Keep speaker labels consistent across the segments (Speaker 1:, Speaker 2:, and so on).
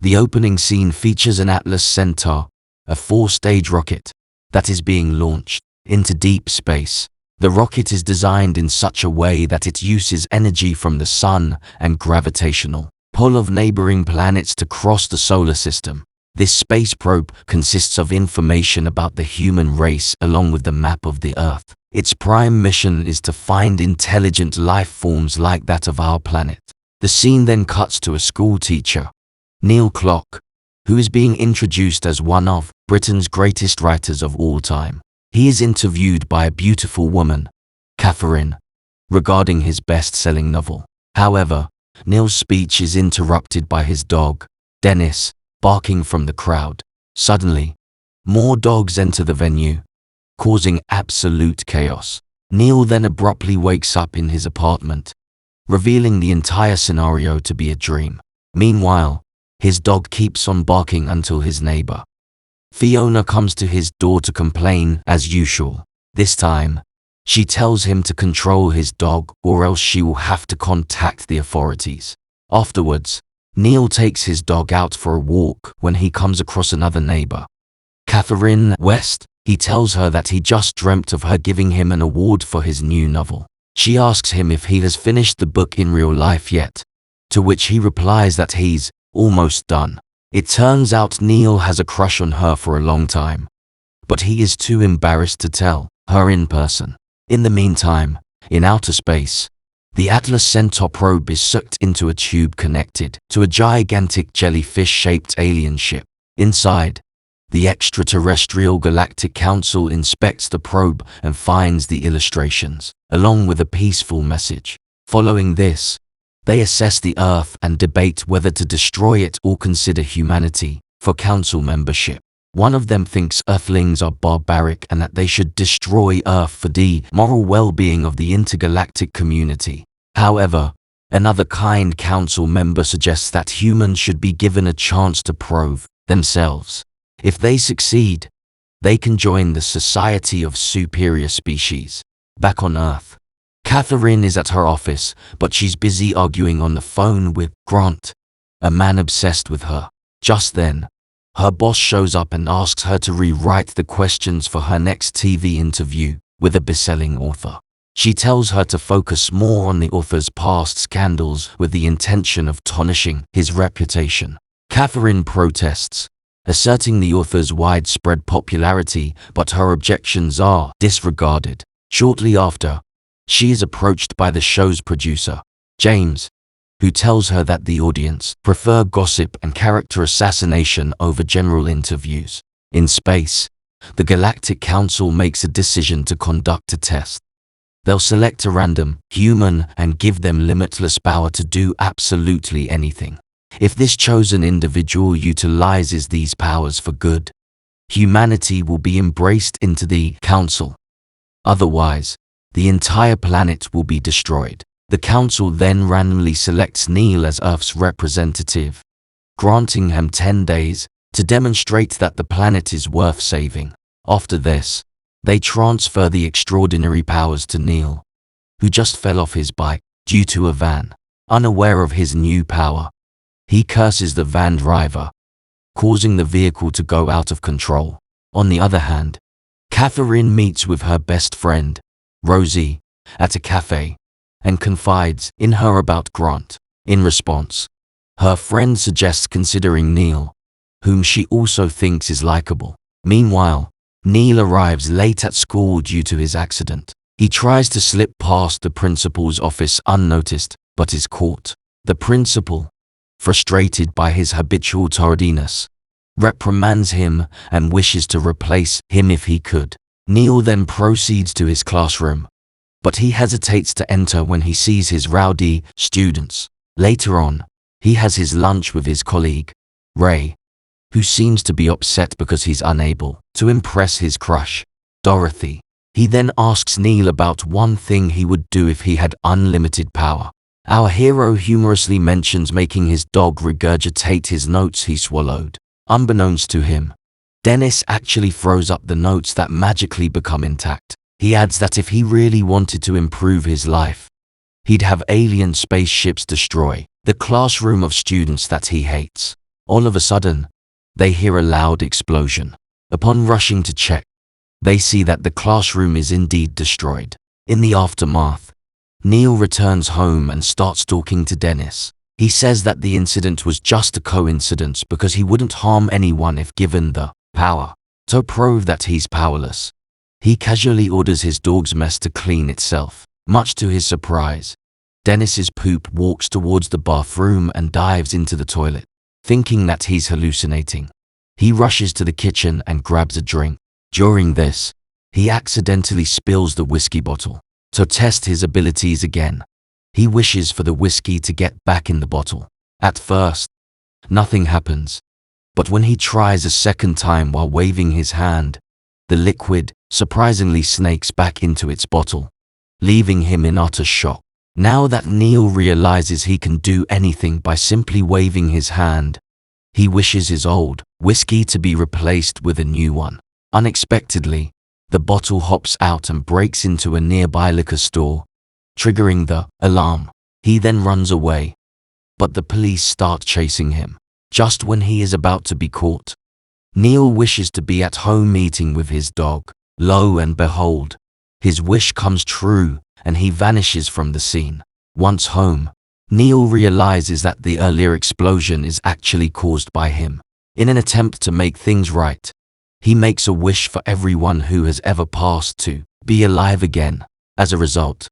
Speaker 1: The opening scene features an Atlas Centaur, a 4-stage rocket, that is being launched into deep space. The rocket is designed in such a way that it uses energy from the sun and gravitational pull of neighboring planets to cross the solar system. This space probe consists of information about the human race along with the map of the Earth. Its prime mission is to find intelligent life forms like that of our planet. The scene then cuts to a school teacher, Neil Clarke, who is being introduced as one of Britain's greatest writers of all time. He is interviewed by a beautiful woman, Catherine, regarding his best-selling novel. However, Neil's speech is interrupted by his dog, Dennis, barking from the crowd. Suddenly, more dogs enter the venue, causing absolute chaos. Neil then abruptly wakes up in his apartment, revealing the entire scenario to be a dream. Meanwhile, his dog keeps on barking until his neighbor, Fiona, comes to his door to complain as usual. This time, she tells him to control his dog or else she will have to contact the authorities. Afterwards, Neil takes his dog out for a walk when he comes across another neighbor, Catherine West. He tells her that he just dreamt of her giving him an award for his new novel. She asks him if he has finished the book in real life yet, to which he replies that he's almost done. It turns out Neil has a crush on her for a long time, but he is too embarrassed to tell her in person. In the meantime, in outer space, the Atlas Centaur probe is sucked into a tube connected to a gigantic jellyfish-shaped alien ship. Inside, the Extraterrestrial Galactic Council inspects the probe and finds the illustrations, along with a peaceful message. Following this, they assess the Earth and debate whether to destroy it or consider humanity for Council membership. One of them thinks Earthlings are barbaric and that they should destroy Earth for the moral well-being of the intergalactic community. However, another kind council member suggests that humans should be given a chance to prove themselves. If they succeed, they can join the Society of Superior Species. Back on Earth, Catherine is at her office, but she's busy arguing on the phone with Grant, a man obsessed with her. Just then, her boss shows up and asks her to rewrite the questions for her next TV interview with a best-selling author. She tells her to focus more on the author's past scandals with the intention of tarnishing his reputation. Catherine protests, asserting the author's widespread popularity, but her objections are disregarded. Shortly after, she is approached by the show's producer, James, who tells her that the audience prefer gossip and character assassination over general interviews. In space, the Galactic Council makes a decision to conduct a test. They'll select a random human and give them limitless power to do absolutely anything. If this chosen individual utilizes these powers for good, humanity will be embraced into the council. Otherwise, the entire planet will be destroyed. The council then randomly selects Neil as Earth's representative, granting him 10 days to demonstrate that the planet is worth saving. After this, they transfer the extraordinary powers to Neil, who just fell off his bike due to a van. Unaware of his new power, he curses the van driver, causing the vehicle to go out of control. On the other hand, Catherine meets with her best friend, Rosie, at a cafe, and confides in her about Grant. In response, her friend suggests considering Neil, whom she also thinks is likable. Meanwhile, Neil arrives late at school due to his accident. He tries to slip past the principal's office unnoticed, but is caught. The principal, frustrated by his habitual tardiness, reprimands him and wishes to replace him if he could. Neil then proceeds to his classroom, but he hesitates to enter when he sees his rowdy students. Later on, he has his lunch with his colleague, Ray, who seems to be upset because he's unable to impress his crush, Dorothy. He then asks Neil about one thing he would do if he had unlimited power. Our hero humorously mentions making his dog regurgitate his notes he swallowed. Unbeknownst to him, Dennis actually throws up the notes that magically become intact. He adds that if he really wanted to improve his life, he'd have alien spaceships destroy the classroom of students that he hates. All of a sudden, they hear a loud explosion. Upon rushing to check, they see that the classroom is indeed destroyed. In the aftermath, Neil returns home and starts talking to Dennis. He says that the incident was just a coincidence because he wouldn't harm anyone if given the power. To prove that he's powerless, he casually orders his dog's mess to clean itself. Much to his surprise, Dennis's poop walks towards the bathroom and dives into the toilet. Thinking that he's hallucinating, he rushes to the kitchen and grabs a drink. During this, he accidentally spills the whiskey bottle. To test his abilities again, he wishes for the whiskey to get back in the bottle. At first, nothing happens, but when he tries a second time while waving his hand, the liquid surprisingly snakes back into its bottle, leaving him in utter shock. Now that Neil realizes he can do anything by simply waving his hand, he wishes his old whiskey to be replaced with a new one. Unexpectedly, the bottle hops out and breaks into a nearby liquor store, triggering the alarm. He then runs away, but the police start chasing him. Just when he is about to be caught, Neil wishes to be at home eating with his dog. Lo and behold, his wish comes true and he vanishes from the scene. Once home, Neil realizes that the earlier explosion is actually caused by him. In an attempt to make things right, he makes a wish for everyone who has ever passed to be alive again. As a result,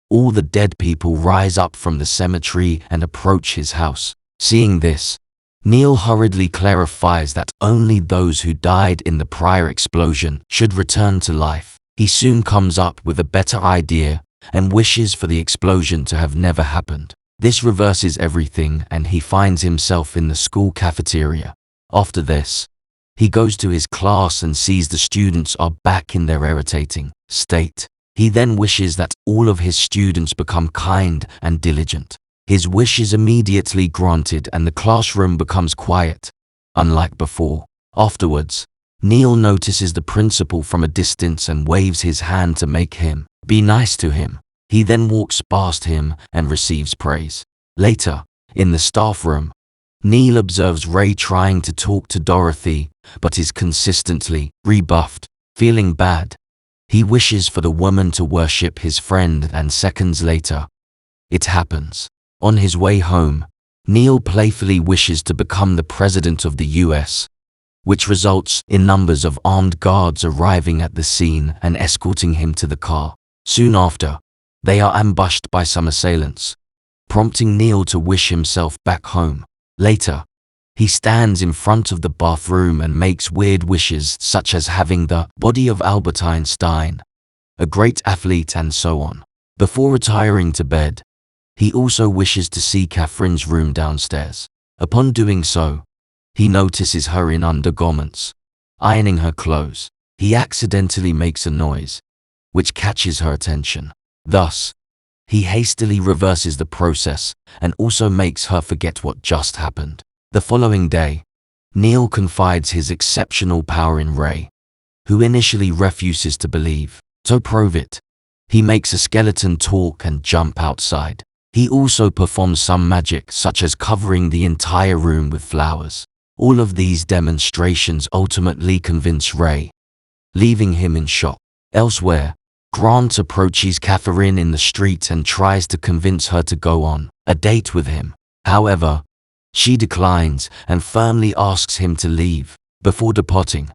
Speaker 1: all the dead people rise up from the cemetery and approach his house. Seeing this, Neil hurriedly clarifies that only those who died in the prior explosion should return to life. He soon comes up with a better idea and wishes for the explosion to have never happened. This reverses everything and he finds himself in the school cafeteria. After this, he goes to his class and sees the students are back in their irritating state. He then wishes that all of his students become kind and diligent. His wish is immediately granted and the classroom becomes quiet, unlike before. Afterwards, Neil notices the principal from a distance and waves his hand to make him be nice to him. He then walks past him and receives praise. Later, in the staff room, Neil observes Ray trying to talk to Dorothy, but is consistently rebuffed. Feeling bad, he wishes for the woman to worship his friend and seconds later, it happens. On his way home, Neil playfully wishes to become the president of the US, which results in numbers of armed guards arriving at the scene and escorting him to the car. Soon after, they are ambushed by some assailants, prompting Neil to wish himself back home. Later, he stands in front of the bathroom and makes weird wishes such as having the body of Albert Einstein, a great athlete and so on. Before retiring to bed, he also wishes to see Catherine's room downstairs. Upon doing so, he notices her in undergarments, ironing her clothes. He accidentally makes a noise, which catches her attention. Thus, he hastily reverses the process and also makes her forget what just happened. The following day, Neil confides his exceptional power in Ray, who initially refuses to believe. To prove it, he makes a skeleton talk and jump outside. He also performs some magic such as covering the entire room with flowers. All of these demonstrations ultimately convince Ray, leaving him in shock. Elsewhere, Grant approaches Catherine in the street and tries to convince her to go on a date with him. However, she declines and firmly asks him to leave. Before departing,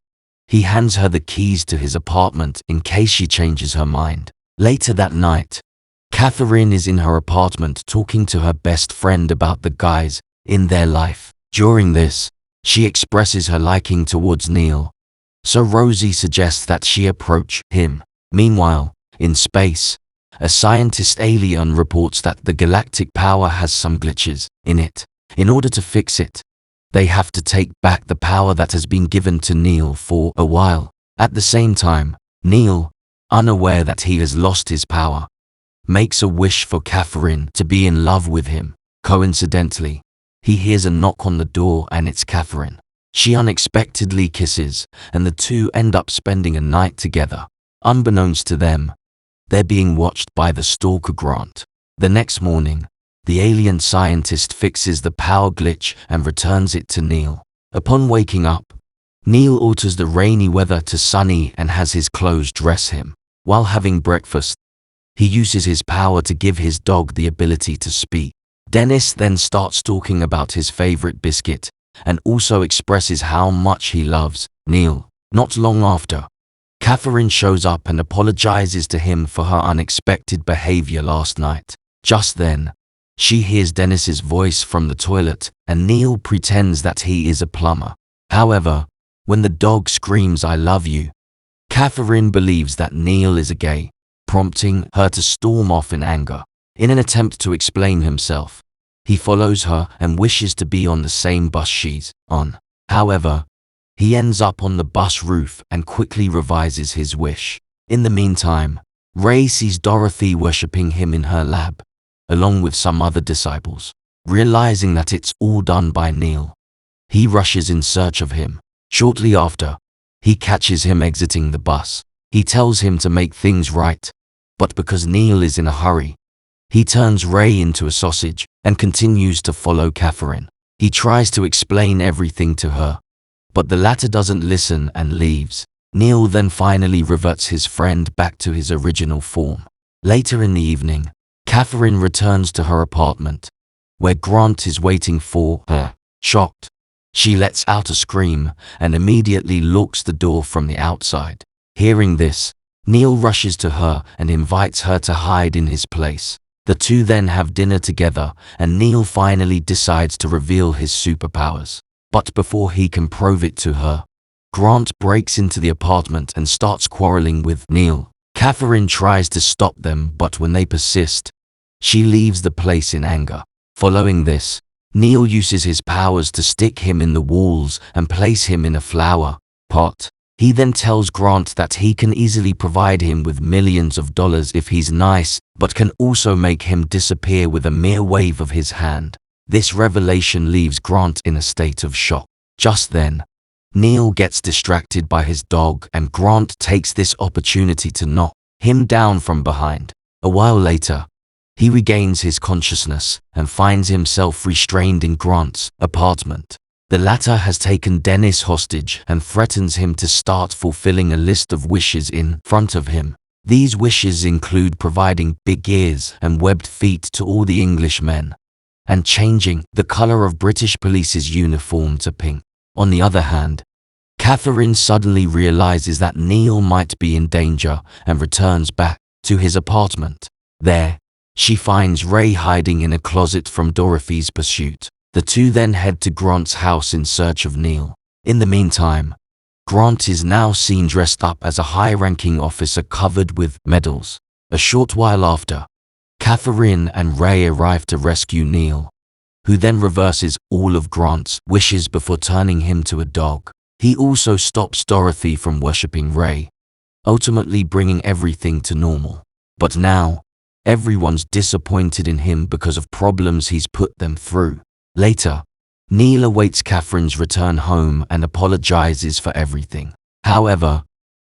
Speaker 1: he hands her the keys to his apartment in case she changes her mind. Later that night, Catherine is in her apartment talking to her best friend about the guys in their life. During this, she expresses her liking towards Neil, so Rosie suggests that she approach him. Meanwhile, in space, a scientist alien reports that the galactic power has some glitches in it. In order to fix it, they have to take back the power that has been given to Neil for a while. At the same time, Neil, unaware that he has lost his power, makes a wish for Catherine to be in love with him. Coincidentally, he hears a knock on the door and it's Catherine. She unexpectedly kisses, and the two end up spending a night together. Unbeknownst to them, they're being watched by the stalker Grant. The next morning, The alien scientist fixes the power glitch and returns it to Neil. Upon waking up, Neil alters the rainy weather to sunny and has his clothes dress him. While having breakfast, he uses his power to give his dog the ability to speak. Dennis then starts talking about his favorite biscuit and also expresses how much he loves Neil. Not long after, Catherine shows up and apologizes to him for her unexpected behavior last night. Just then, she hears Dennis's voice from the toilet and Neil pretends that he is a plumber. However, when the dog screams "I love you," Catherine believes that Neil is a gay, prompting her to storm off in anger. In an attempt to explain himself, he follows her and wishes to be on the same bus she's on. However, he ends up on the bus roof and quickly revises his wish. In the meantime, Ray sees Dorothy worshipping him in her lab, along with some other disciples. Realizing that it's all done by Neil, he rushes in search of him. Shortly after, he catches him exiting the bus. He tells him to make things right, but because Neil is in a hurry, he turns Ray into a sausage and continues to follow Catherine. He tries to explain everything to her, but the latter doesn't listen and leaves. Neil then finally reverts his friend back to his original form. Later in the evening, Catherine returns to her apartment, where Grant is waiting for her. Shocked, she lets out a scream and immediately locks the door from the outside. Hearing this, Neil rushes to her and invites her to hide in his place. The two then have dinner together and Neil finally decides to reveal his superpowers. But before he can prove it to her, Grant breaks into the apartment and starts quarreling with Neil. Catherine tries to stop them, but when they persist, she leaves the place in anger. Following this, Neil uses his powers to stick him in the walls and place him in a flower pot. He then tells Grant that he can easily provide him with millions of dollars if he's nice, but can also make him disappear with a mere wave of his hand. This revelation leaves Grant in a state of shock. Just then, Neil gets distracted by his dog and Grant takes this opportunity to knock him down from behind. A while later, he regains his consciousness and finds himself restrained in Grant's apartment. The latter has taken Dennis hostage and threatens him to start fulfilling a list of wishes in front of him. These wishes include providing big ears and webbed feet to all the Englishmen, and changing the color of British police's uniform to pink. On the other hand, Catherine suddenly realizes that Neil might be in danger and returns back to his apartment. There, she finds Ray hiding in a closet from Dorothy's pursuit. The two then head to Grant's house in search of Neil. In the meantime, Grant is now seen dressed up as a high-ranking officer covered with medals. A short while after, Catherine and Ray arrive to rescue Neil, who then reverses all of Grant's wishes before turning him to a dog. He also stops Dorothy from worshipping Ray, ultimately bringing everything to normal. But now, everyone's disappointed in him because of problems he's put them through. Later, Neil awaits Catherine's return home and apologizes for everything. However,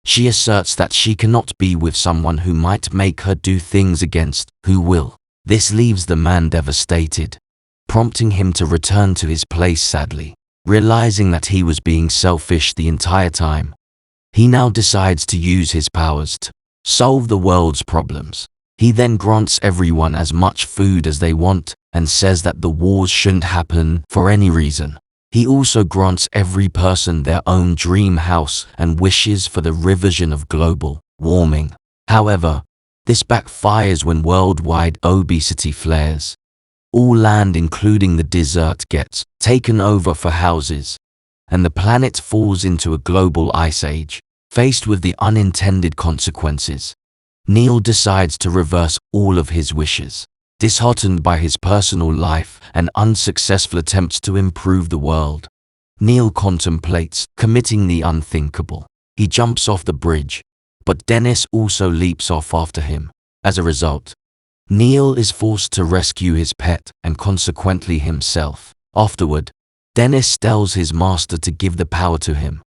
Speaker 1: she asserts that she cannot be with someone who might make her do things against who will. This leaves the man devastated, prompting him to return to his place sadly. Realizing that he was being selfish the entire time, he now decides to use his powers to solve the world's problems. He then grants everyone as much food as they want and says that the wars shouldn't happen for any reason. He also grants every person their own dream house and wishes for the reversion of global warming. However, this backfires when worldwide obesity flares. All land, including the desert, gets taken over for houses, and the planet falls into a global ice age. Faced with the unintended consequences, Neil decides to reverse all of his wishes. Disheartened by his personal life and unsuccessful attempts to improve the world, Neil contemplates committing the unthinkable. He jumps off the bridge, but Dennis also leaps off after him. As a result, Neil is forced to rescue his pet and consequently himself. Afterward, Dennis tells his master to give the power to him,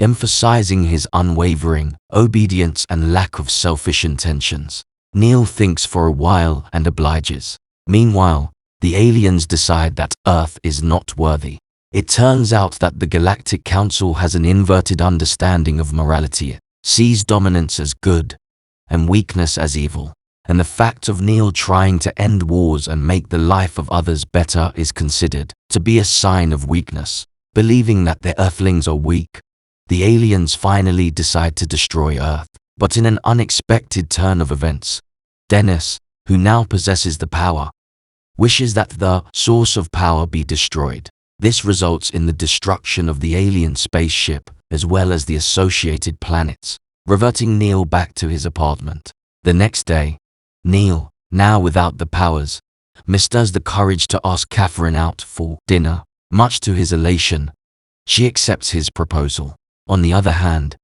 Speaker 1: emphasizing his unwavering obedience and lack of selfish intentions. Neil thinks for a while and obliges. Meanwhile, The aliens decide that Earth is not worthy. It turns out that the Galactic Council has an inverted understanding of morality. It sees dominance as good and weakness as evil. And the fact of Neil trying to end wars and make the life of others better is considered to be a sign of weakness. Believing that their Earthlings are weak, the aliens finally decide to destroy Earth. But in an unexpected turn of events, Dennis, who now possesses the power, wishes that the source of power be destroyed. This results in the destruction of the alien spaceship as well as the associated planets, reverting Neil back to his apartment. The next day, Neil, now without the powers, musters the courage to ask Catherine out for dinner. Much to his elation, she accepts his proposal. On the other hand,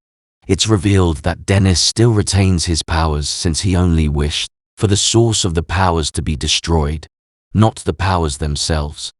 Speaker 1: it's revealed that Dennis still retains his powers since he only wished for the source of the powers to be destroyed, not the powers themselves.